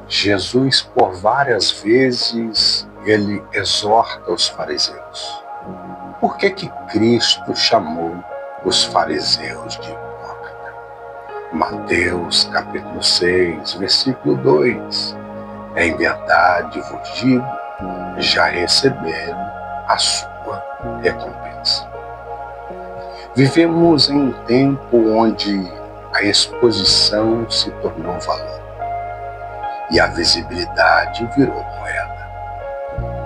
Jesus, por várias vezes, ele exorta os fariseus. Por que Cristo chamou os fariseus de hipócrita? Mateus capítulo 6, versículo 2. Em verdade vos digo, já receberam a sua recompensa. Vivemos em um tempo onde a exposição se tornou valor e a visibilidade virou moeda.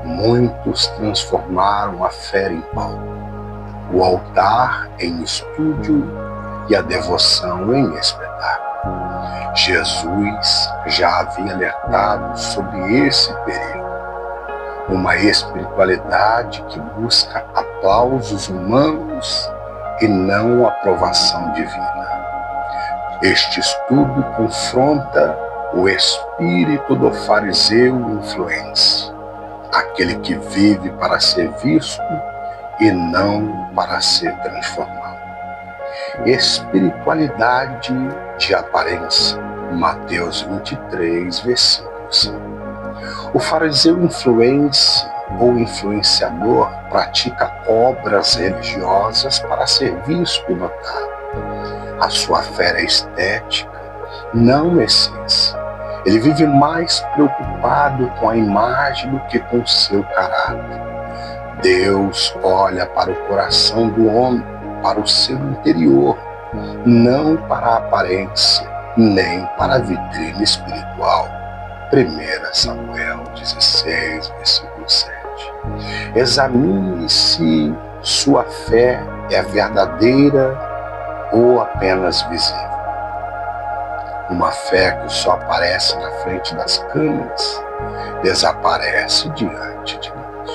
Muitos transformaram a fé em palco, o altar em estúdio e a devoção em espetáculo. Jesus já havia alertado sobre esse perigo. Uma espiritualidade que busca aplausos humanos e não aprovação divina. Este estudo confronta o espírito do fariseu influente, aquele que vive para ser visto e não para ser transformado. Espiritualidade de aparência, Mateus 23, versículo 5. O fariseu influente ou influenciador pratica obras religiosas para ser visto e notado. A sua fé é estética, não essência. Ele vive mais preocupado com a imagem do que com o seu caráter. Deus olha para o coração do homem, para o seu interior, não para a aparência, nem para a vitrine espiritual. 1 Samuel 16, versículo 7. Examine se sua fé é verdadeira ou apenas visível. Uma fé que só aparece na frente das câmeras, desaparece diante de nós.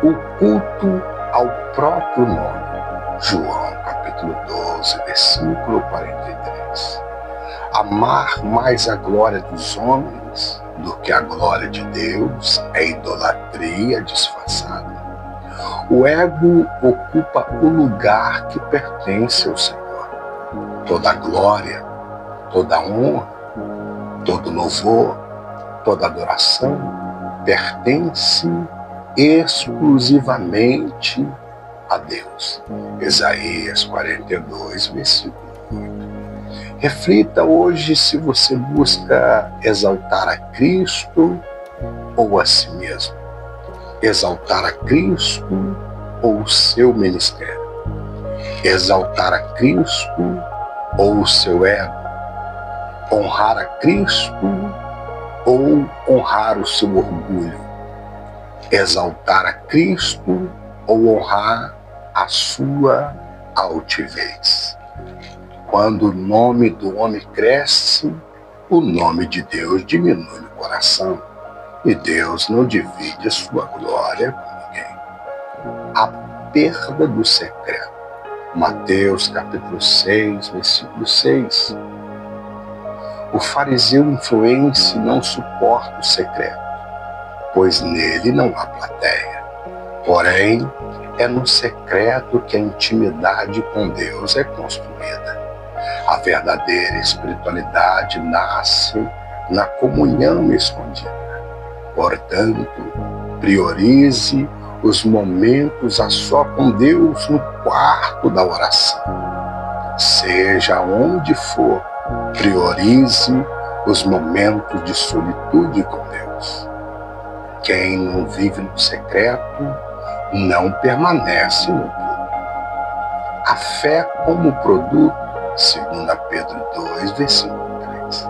O culto ao próprio nome, João capítulo 12, versículo 43. Amar mais a glória dos homens do que a glória de Deus é idolatria disfarçada. O ego ocupa o lugar que pertence ao Senhor. Toda glória, toda honra, todo louvor, toda adoração pertence exclusivamente a Deus. Isaías 42, versículo 8. Reflita hoje se você busca exaltar a Cristo ou a si mesmo. Exaltar a Cristo ou o seu ministério. Exaltar a Cristo ou o seu ego. Honrar a Cristo ou honrar o seu orgulho. Exaltar a Cristo ou honrar a sua altivez. Quando o nome do homem cresce, o nome de Deus diminui no coração, e Deus não divide a sua glória com ninguém. A perda do secreto. Mateus capítulo 6, versículo 6. O fariseu influente não suporta o secreto, pois nele não há plateia. Porém, é no secreto que a intimidade com Deus é construída. A verdadeira espiritualidade nasce na comunhão escondida. Portanto, priorize os momentos a só com Deus no quarto da oração. Seja onde for, priorize os momentos de solitude com Deus. Quem não vive no secreto não permanece no público. A fé como produto, 2 Pedro 2, versículo 3.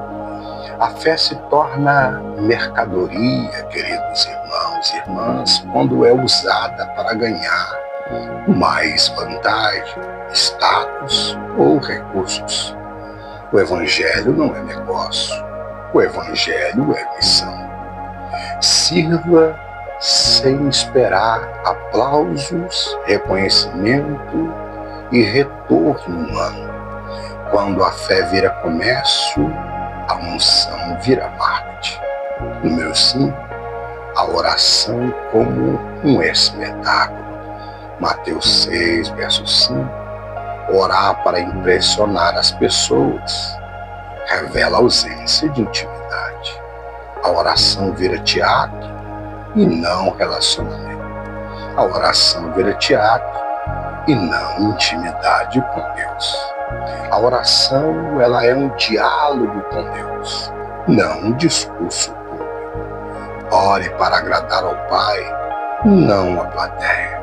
A fé se torna mercadoria, queridos irmãos e irmãs, quando é usada para ganhar mais vantagem, status ou recursos. O Evangelho não é negócio, o Evangelho é missão. Sirva sem esperar aplausos, reconhecimento e retorno humano. Quando a fé vira comércio, a unção vira marketing. Número 5, a oração como um espetáculo. Mateus 6, verso 5. Orar para impressionar as pessoas revela ausência de intimidade. A oração vira teatro e não relacionamento. A oração vira teatro e não intimidade com Deus. A oração, ela é um diálogo com Deus, não um discurso público. Ore para agradar ao Pai, não a plateia.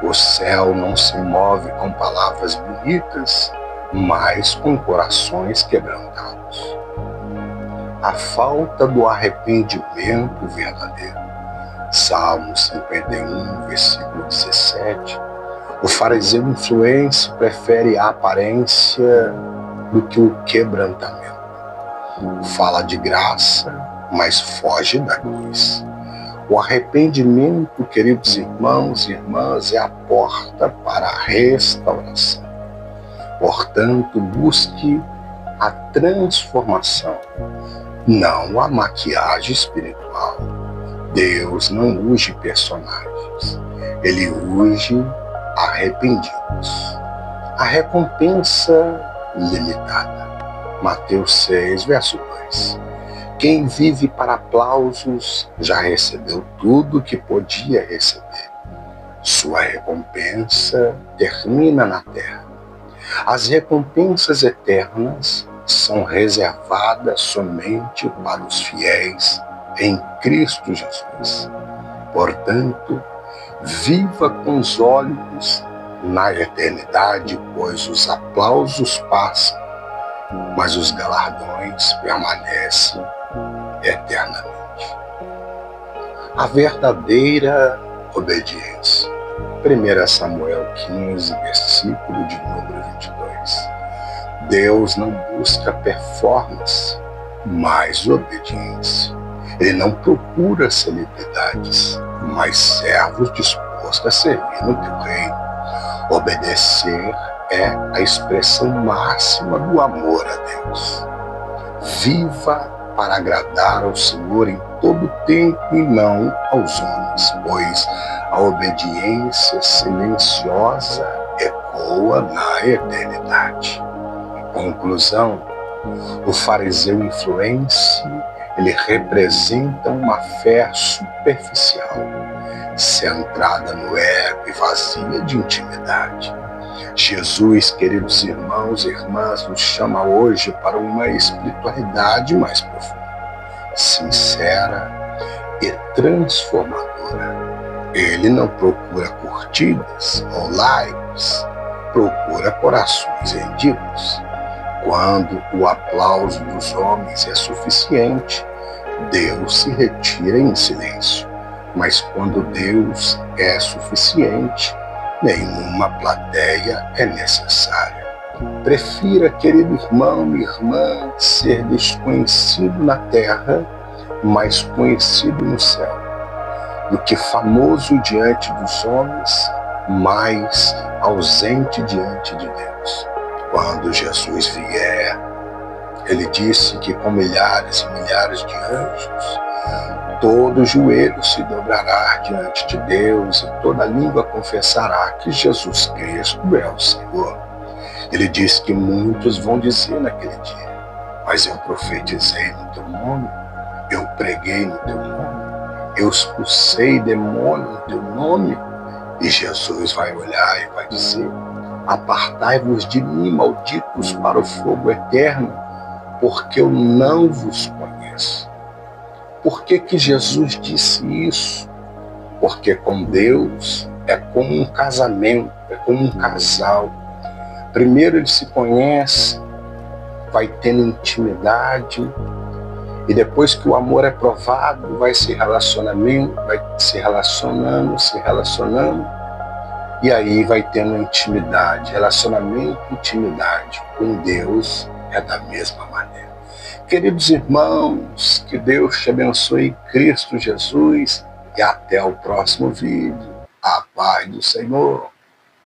O céu não se move com palavras bonitas, mas com corações quebrantados. A falta do arrependimento verdadeiro. Salmo 51, versículo 17. O fariseu influente prefere a aparência do que o quebrantamento. Fala de graça, mas foge da cruz. O arrependimento, queridos irmãos e irmãs, é a porta para a restauração. Portanto, busque a transformação, não a maquiagem espiritual. Deus não unge personagens, Ele unge arrependidos. A recompensa limitada. Mateus 6, verso 2. Quem vive para aplausos já recebeu tudo que podia receber. Sua recompensa termina na terra. As recompensas eternas são reservadas somente para os fiéis em Cristo Jesus. Portanto, viva com os olhos na eternidade, pois os aplausos passam, mas os galardões permanecem eternamente. A verdadeira obediência. 1 Samuel 15, versículo de número 22. Deus não busca performance, mas obediência. Ele não procura celebridades, mas servos dispostos a servir no teu reino. Obedecer é a expressão máxima do amor a Deus. Viva para agradar ao Senhor em todo tempo e não aos homens, pois a obediência silenciosa ecoa na eternidade. Conclusão, o fariseu influente, ele representa uma fé superficial, centrada no ego e vazia de intimidade. Jesus, queridos irmãos e irmãs, nos chama hoje para uma espiritualidade mais profunda, sincera e transformadora. Ele não procura curtidas ou likes, procura corações rendidos. Quando o aplauso dos homens é suficiente, Deus se retira em silêncio. Mas quando Deus é suficiente, nenhuma plateia é necessária. Prefira, querido irmão e irmã, ser desconhecido na terra, mas conhecido no céu, do que famoso diante dos homens, mas ausente diante de Deus. Quando Jesus vier, Ele disse que com milhares e milhares de anjos, todo joelho se dobrará diante de Deus e toda língua confessará que Jesus Cristo é o Senhor. Ele disse que muitos vão dizer naquele dia: mas eu profetizei no teu nome, eu preguei no teu nome, eu expulsei demônio no teu nome. E Jesus vai olhar e vai dizer: apartai-vos de mim, malditos, para o fogo eterno, porque eu não vos conheço. Por que que Jesus disse isso? Porque com Deus é como um casamento, é como um casal. Primeiro ele se conhece, vai tendo intimidade, e depois que o amor é provado, vai se relacionamento, vai se relacionando, e aí vai tendo intimidade. Relacionamento, intimidade com Deus é da mesma maneira. Queridos irmãos, que Deus te abençoe em Cristo Jesus e até o próximo vídeo. A paz do Senhor.